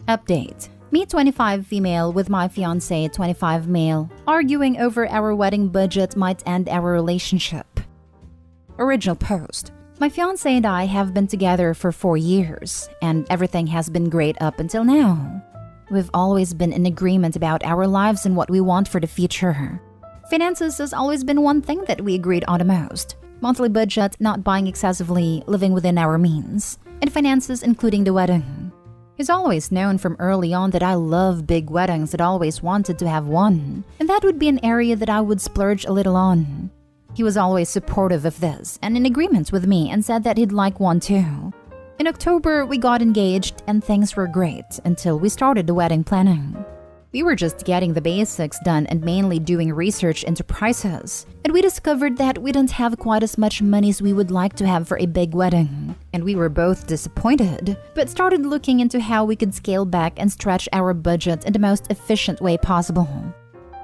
Update. Me 25 female with my fiancé 25 male arguing over our wedding budget might end our relationship. Original post. My fiancé and I have been together for 4 years and everything has been great up until now. We've always been in agreement about our lives and what we want for the future. Finances has always been one thing that we agreed on the most. Monthly budget, not buying excessively, living within our means, and finances including the wedding. He's always known from early on that I love big weddings and always wanted to have one, and that would be an area that I would splurge a little on. He was always supportive of this and in agreement with me and said that he'd like one too. In October, we got engaged and things were great until we started the wedding planning. We were just getting the basics done and mainly doing research into prices. And we discovered that we didn't have quite as much money as we would like to have for a big wedding. And we were both disappointed, but started looking into how we could scale back and stretch our budget in the most efficient way possible.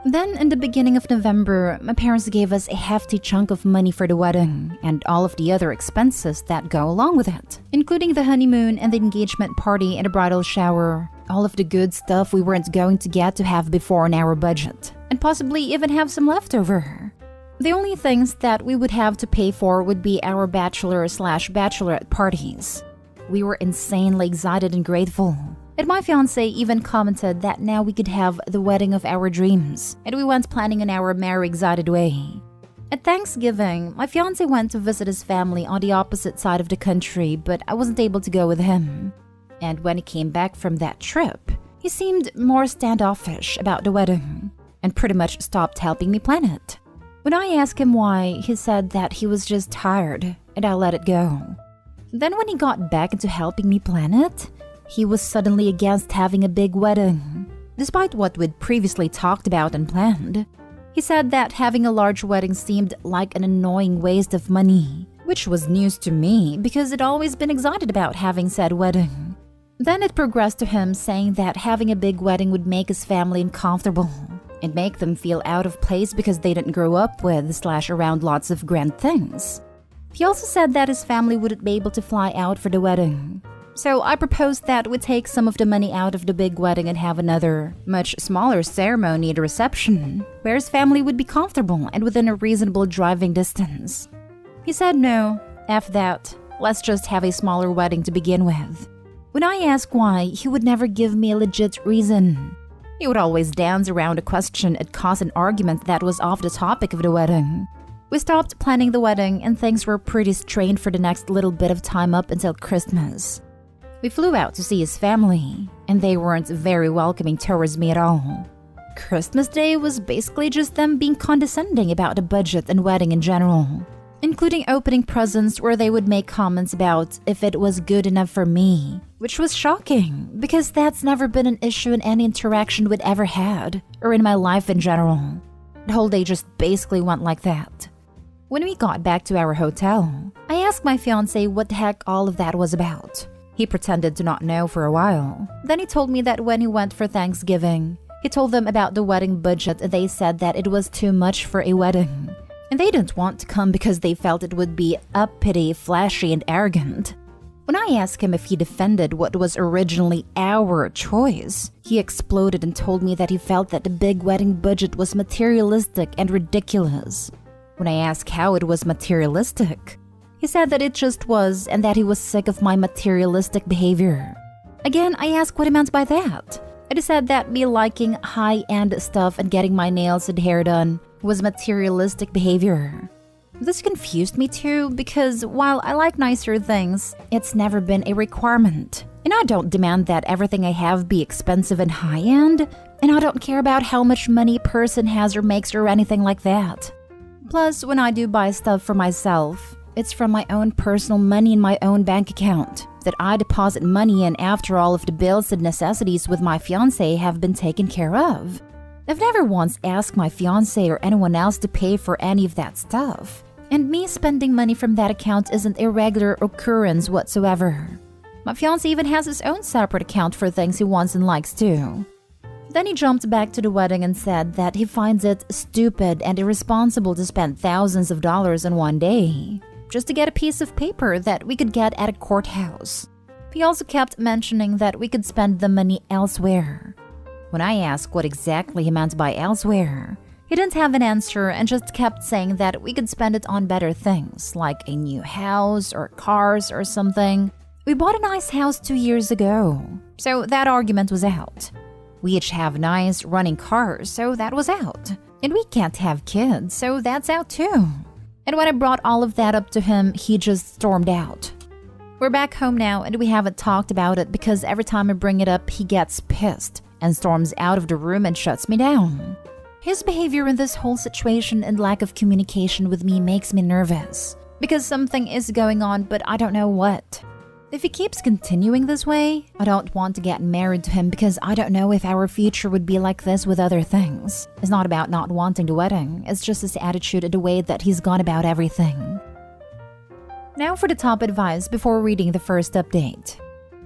Then, in the beginning of November, my parents gave us a hefty chunk of money for the wedding and all of the other expenses that go along with it, including the honeymoon and the engagement party and the bridal shower, all of the good stuff we weren't going to get to have before in our budget, and possibly even have some leftover. The only things that we would have to pay for would be our bachelor/bachelorette parties. We were insanely excited and grateful. And my fiancé even commented that now we could have the wedding of our dreams, and we went planning in our merry excited way. At Thanksgiving, my fiancé went to visit his family on the opposite side of the country, but I wasn't able to go with him. And when he came back from that trip, he seemed more standoffish about the wedding, and pretty much stopped helping me plan it. When I asked him why, he said that he was just tired, and I let it go. Then when he got back into helping me plan it, he was suddenly against having a big wedding, despite what we'd previously talked about and planned. He said that having a large wedding seemed like an annoying waste of money, which was news to me because I'd always been excited about having said wedding. Then it progressed to him saying that having a big wedding would make his family uncomfortable and make them feel out of place because they didn't grow up with/around lots of grand things. He also said that his family wouldn't be able to fly out for the wedding. So I proposed that we take some of the money out of the big wedding and have another, much smaller ceremony at the reception, where his family would be comfortable and within a reasonable driving distance. He said no, F that, let's just have a smaller wedding to begin with. When I asked why, he would never give me a legit reason. He would always dance around a question and cause an argument that was off the topic of the wedding. We stopped planning the wedding and things were pretty strained for the next little bit of time up until Christmas. We flew out to see his family, and they weren't very welcoming towards me at all. Christmas Day was basically just them being condescending about the budget and wedding in general, including opening presents where they would make comments about if it was good enough for me, which was shocking because that's never been an issue in any interaction we'd ever had, or in my life in general. The whole day just basically went like that. When we got back to our hotel, I asked my fiancé what the heck all of that was about. He pretended to not know for a while. Then he told me that when he went for Thanksgiving, he told them about the wedding budget and they said that it was too much for a wedding. And they didn't want to come because they felt it would be uppity, flashy, and arrogant. When I asked him if he defended what was originally our choice, he exploded and told me that he felt that the big wedding budget was materialistic and ridiculous. When I asked how it was materialistic, he said that it just was and that he was sick of my materialistic behavior. Again, I asked what he meant by that. And he said that me liking high-end stuff and getting my nails and hair done was materialistic behavior. This confused me too because while I like nicer things, it's never been a requirement. And I don't demand that everything I have be expensive and high-end, and I don't care about how much money a person has or makes or anything like that. Plus, when I do buy stuff for myself, it's from my own personal money in my own bank account that I deposit money in after all of the bills and necessities with my fiancé have been taken care of. I've never once asked my fiancé or anyone else to pay for any of that stuff, and me spending money from that account isn't a regular occurrence whatsoever. My fiancé even has his own separate account for things he wants and likes too. Then he jumped back to the wedding and said that he finds it stupid and irresponsible to spend thousands of dollars in one day just to get a piece of paper that we could get at a courthouse. He also kept mentioning that we could spend the money elsewhere. When I asked what exactly he meant by elsewhere, he didn't have an answer and just kept saying that we could spend it on better things, like a new house or cars or something. We bought a nice house 2 years ago, so that argument was out. We each have nice running cars, so that was out. And we can't have kids, so that's out too. And when I brought all of that up to him, he just stormed out. We're back home now and we haven't talked about it because every time I bring it up, he gets pissed and storms out of the room and shuts me down. His behavior in this whole situation and lack of communication with me makes me nervous because something is going on, but I don't know what. If he keeps continuing this way, I don't want to get married to him because I don't know if our future would be like this with other things. It's not about not wanting the wedding, it's just his attitude and the way that he's gone about everything. Now for the top advice before reading the first update.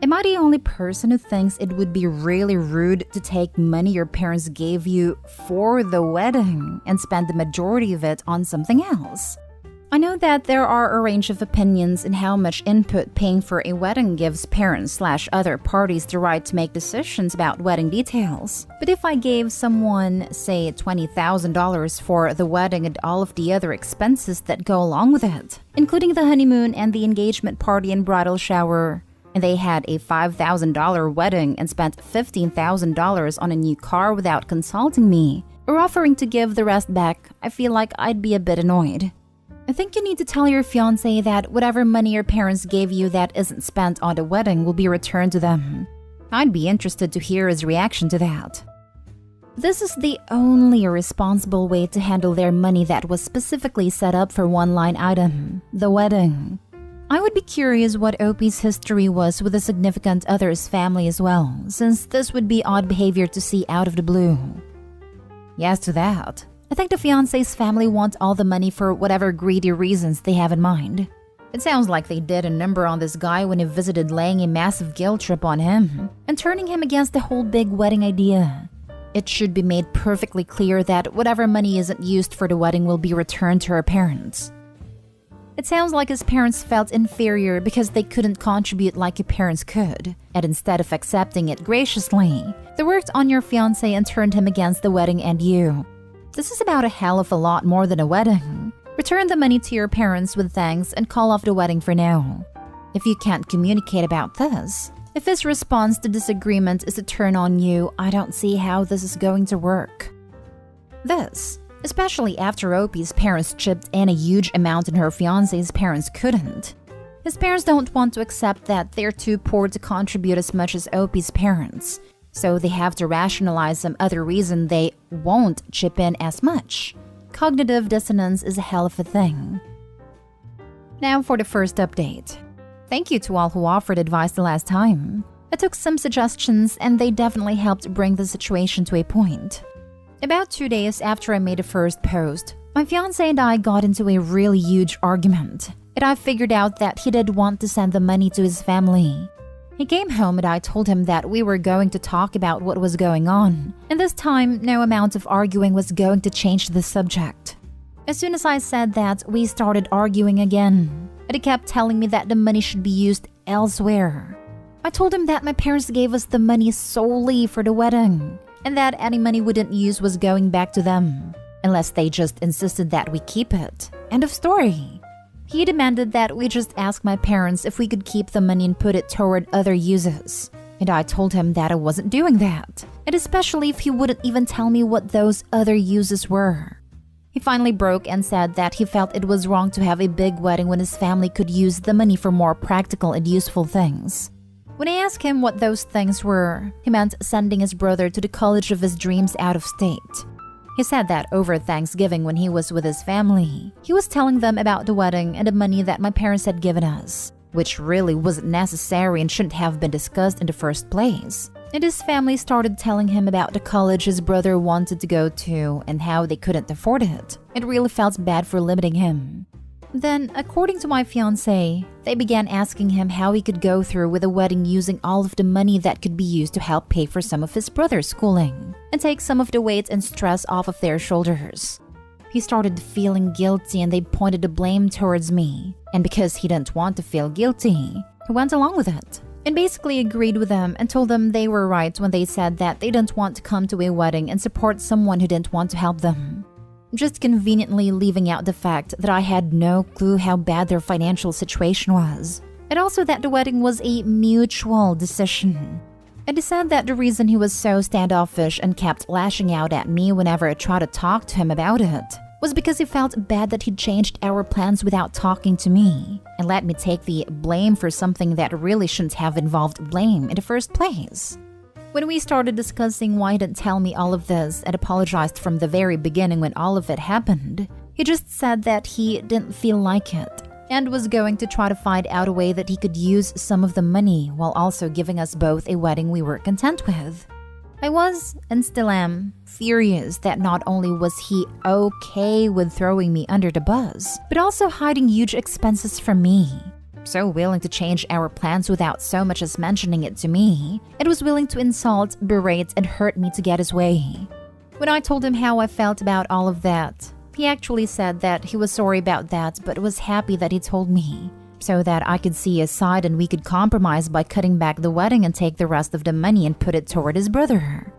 Am I the only person who thinks it would be really rude to take money your parents gave you for the wedding and spend the majority of it on something else? I know that there are a range of opinions in how much input paying for a wedding gives parents/other parties the right to make decisions about wedding details. But if I gave someone, say, $20,000 for the wedding and all of the other expenses that go along with it, including the honeymoon and the engagement party and bridal shower, and they had a $5,000 wedding and spent $15,000 on a new car without consulting me, or offering to give the rest back, I feel like I'd be a bit annoyed. I think you need to tell your fiancé that whatever money your parents gave you that isn't spent on the wedding will be returned to them. I'd be interested to hear his reaction to that. This is the only responsible way to handle their money that was specifically set up for one line item, the wedding. I would be curious what Opie's history was with a significant other's family as well, since this would be odd behavior to see out of the blue. Yes to that. I think the fiancé's family wants all the money for whatever greedy reasons they have in mind. It sounds like they did a number on this guy when he visited, laying a massive guilt trip on him and turning him against the whole big wedding idea. It should be made perfectly clear that whatever money isn't used for the wedding will be returned to her parents. It sounds like his parents felt inferior because they couldn't contribute like your parents could, and instead of accepting it graciously, they worked on your fiancé and turned him against the wedding and you. This is about a hell of a lot more than a wedding. Return the money to your parents with thanks and call off the wedding for now. If you can't communicate about this, if his response to disagreement is to turn on you, I don't see how this is going to work. This, especially after Opie's parents chipped in a huge amount and her fiancé's parents couldn't. His parents don't want to accept that they're too poor to contribute as much as Opie's parents, so they have to rationalize some other reason they won't chip in as much. Cognitive dissonance is a hell of a thing. Now for the first update. Thank you to all who offered advice the last time. I took some suggestions and they definitely helped bring the situation to a point. About 2 days after I made the first post, my fiancé and I got into a really huge argument, and I figured out that he did want to send the money to his family. He came home and I told him that we were going to talk about what was going on, and this time no amount of arguing was going to change the subject. As soon as I said that, we started arguing again, and he kept telling me that the money should be used elsewhere. I told him that my parents gave us the money solely for the wedding, and that any money we didn't use was going back to them, unless they just insisted that we keep it. End of story. He demanded that we just ask my parents if we could keep the money and put it toward other uses. And I told him that I wasn't doing that, and especially if he wouldn't even tell me what those other uses were. He finally broke and said that he felt it was wrong to have a big wedding when his family could use the money for more practical and useful things. When I asked him what those things were, he meant sending his brother to the college of his dreams out of state. He said that over Thanksgiving when he was with his family, he was telling them about the wedding and the money that my parents had given us, which really wasn't necessary and shouldn't have been discussed in the first place. And his family started telling him about the college his brother wanted to go to and how they couldn't afford it. It really felt bad for limiting him. Then, according to my fiancé, they began asking him how he could go through with a wedding using all of the money that could be used to help pay for some of his brother's schooling and take some of the weight and stress off of their shoulders. He started feeling guilty and they pointed the blame towards me. And because he didn't want to feel guilty, he went along with it. and basically agreed with them and told them they were right when they said that they didn't want to come to a wedding and support someone who didn't want to help them. Just conveniently leaving out the fact that I had no clue how bad their financial situation was, and also that the wedding was a mutual decision. And he said that the reason he was so standoffish and kept lashing out at me whenever I tried to talk to him about it was because he felt bad that he'd changed our plans without talking to me and let me take the blame for something that really shouldn't have involved blame in the first place. When we started discussing why he didn't tell me all of this and apologized from the very beginning when all of it happened, he just said that he didn't feel like it and was going to try to find out a way that he could use some of the money while also giving us both a wedding we were content with. I was, and still am, furious that not only was he okay with throwing me under the bus, but also hiding huge expenses from me. So willing to change our plans without so much as mentioning it to me, and was willing to insult, berate, and hurt me to get his way. When I told him how I felt about all of that, he actually said that he was sorry about that but was happy that he told me, so that I could see his side and we could compromise by cutting back the wedding and take the rest of the money and put it toward his brother.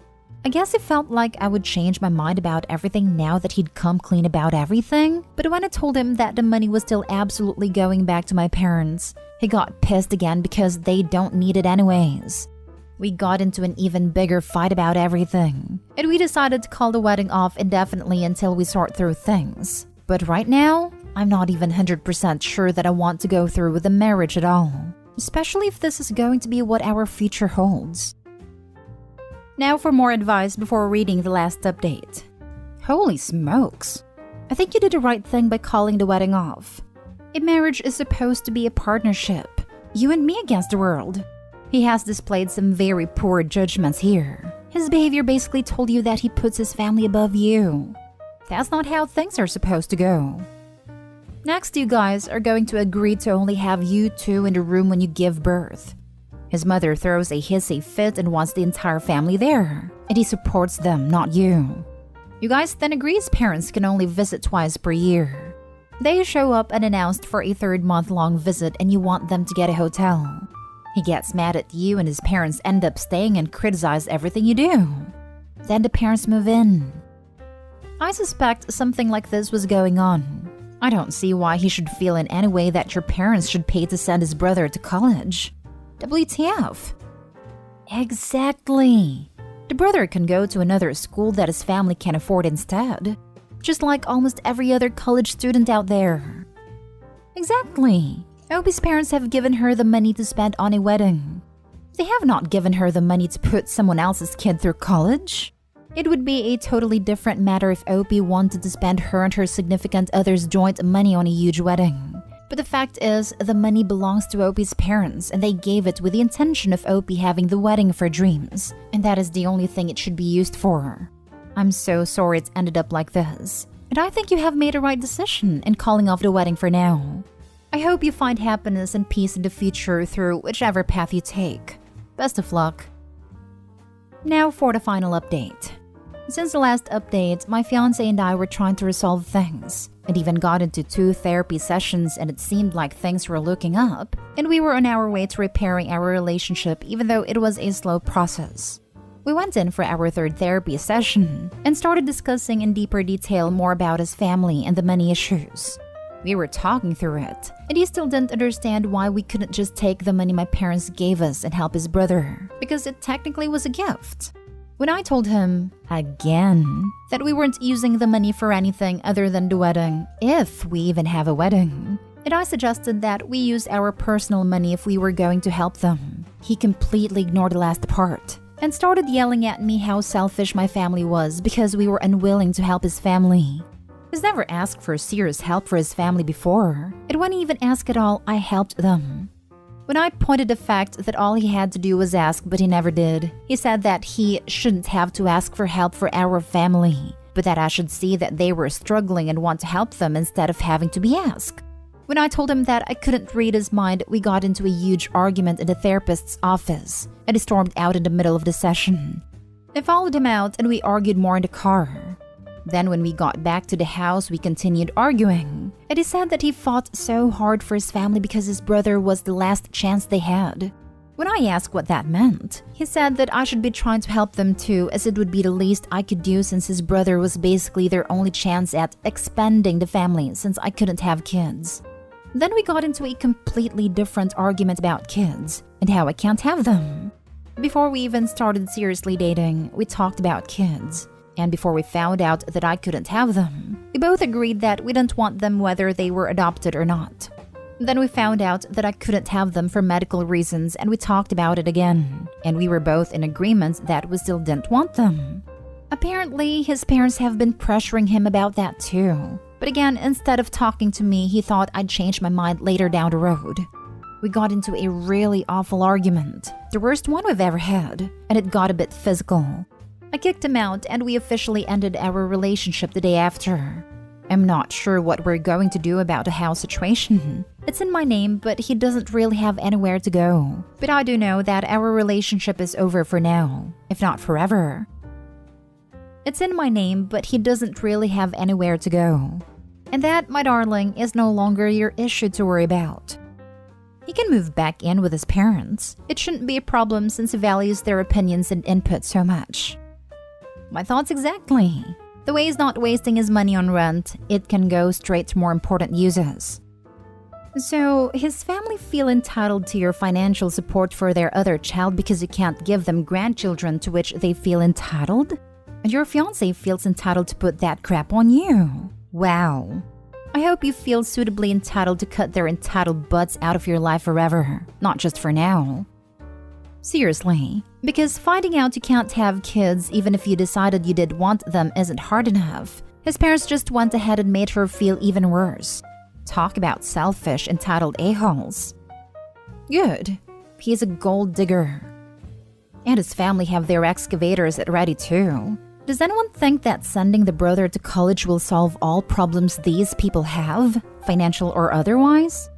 I guess he felt like I would change my mind about everything now that he'd come clean about everything, but when I told him that the money was still absolutely going back to my parents, he got pissed again because they don't need it anyways. We got into an even bigger fight about everything, and we decided to call the wedding off indefinitely until we sort through things. But right now, I'm not even 100% sure that I want to go through with the marriage at all, especially if this is going to be what our future holds. Now for more advice before reading the last update. Holy smokes! I think you did the right thing by calling the wedding off. A marriage is supposed to be a partnership, you and me against the world. He has displayed some very poor judgments here. His behavior basically told you that he puts his family above you. That's not how things are supposed to go. Next, you guys are going to agree to only have you two in the room when you give birth. His mother throws a hissy fit and wants the entire family there, and he supports them, not you. You guys then agree his parents can only visit twice per year. They show up unannounced for a 3-month-long visit and you want them to get a hotel. He gets mad at you and his parents end up staying and criticize everything you do. Then the parents move in. I suspect something like this was going on. I don't see why he should feel in any way that your parents should pay to send his brother to college. WTF? Exactly. The brother can go to another school that his family can afford instead, just like almost every other college student out there. Exactly. Opie's parents have given her the money to spend on a wedding. They have not given her the money to put someone else's kid through college. It would be a totally different matter if Opie wanted to spend her and her significant other's joint money on a huge wedding. But the fact is, the money belongs to Opie's parents and they gave it with the intention of Opie having the wedding of her dreams. And that is the only thing it should be used for. I'm so sorry it's ended up like this. And I think you have made a right decision in calling off the wedding for now. I hope you find happiness and peace in the future through whichever path you take. Best of luck. Now for the final update. Since the last update, my fiancé and I were trying to resolve things, and even got into 2 therapy sessions and it seemed like things were looking up, and we were on our way to repairing our relationship even though it was a slow process. We went in for our 3rd therapy session and started discussing in deeper detail more about his family and the money issues. We were talking through it, and he still didn't understand why we couldn't just take the money my parents gave us and help his brother, because it technically was a gift. When I told him, again, that we weren't using the money for anything other than the wedding, if we even have a wedding, and I suggested that we use our personal money if we were going to help them, he completely ignored the last part and started yelling at me how selfish my family was because we were unwilling to help his family. He's never asked for serious help for his family before, and when he even asked at all, I helped them. When I pointed the fact that all he had to do was ask but he never did, he said that he shouldn't have to ask for help for our family, but that I should see that they were struggling and want to help them instead of having to be asked. When I told him that I couldn't read his mind, we got into a huge argument in the therapist's office, and he stormed out in the middle of the session. I followed him out and we argued more in the car. Then when we got back to the house, we continued arguing, and he said that he fought so hard for his family because his brother was the last chance they had. When I asked what that meant, he said that I should be trying to help them too, as it would be the least I could do since his brother was basically their only chance at expanding the family since I couldn't have kids. Then we got into a completely different argument about kids and how I can't have them. Before we even started seriously dating, we talked about kids. And before we found out that I couldn't have them, we both agreed that we didn't want them whether they were adopted or not. Then we found out that I couldn't have them for medical reasons and we talked about it again. And we were both in agreement that we still didn't want them. Apparently, his parents have been pressuring him about that too. But again, instead of talking to me, he thought I'd change my mind later down the road. We got into a really awful argument, the worst one we've ever had, and it got a bit physical. I kicked him out and we officially ended our relationship the day after. I'm not sure what we're going to do about the house situation. It's in my name, but he doesn't really have anywhere to go. But I do know that our relationship is over for now, if not forever. It's in my name, but he doesn't really have anywhere to go. And that, my darling, is no longer your issue to worry about. He can move back in with his parents. It shouldn't be a problem since he values their opinions and input so much. My thoughts exactly. The way he's not wasting his money on rent, it can go straight to more important uses. So, his family feel entitled to your financial support for their other child because you can't give them grandchildren to which they feel entitled? And your fiancé feels entitled to put that crap on you. Wow. I hope you feel suitably entitled to cut their entitled butts out of your life forever, not just for now. Seriously, because finding out you can't have kids even if you decided you did want them isn't hard enough. His parents just went ahead and made her feel even worse. Talk about selfish, entitled a-holes. Good. He's a gold digger. And his family have their excavators at ready too. Does anyone think that sending the brother to college will solve all problems these people have, financial or otherwise?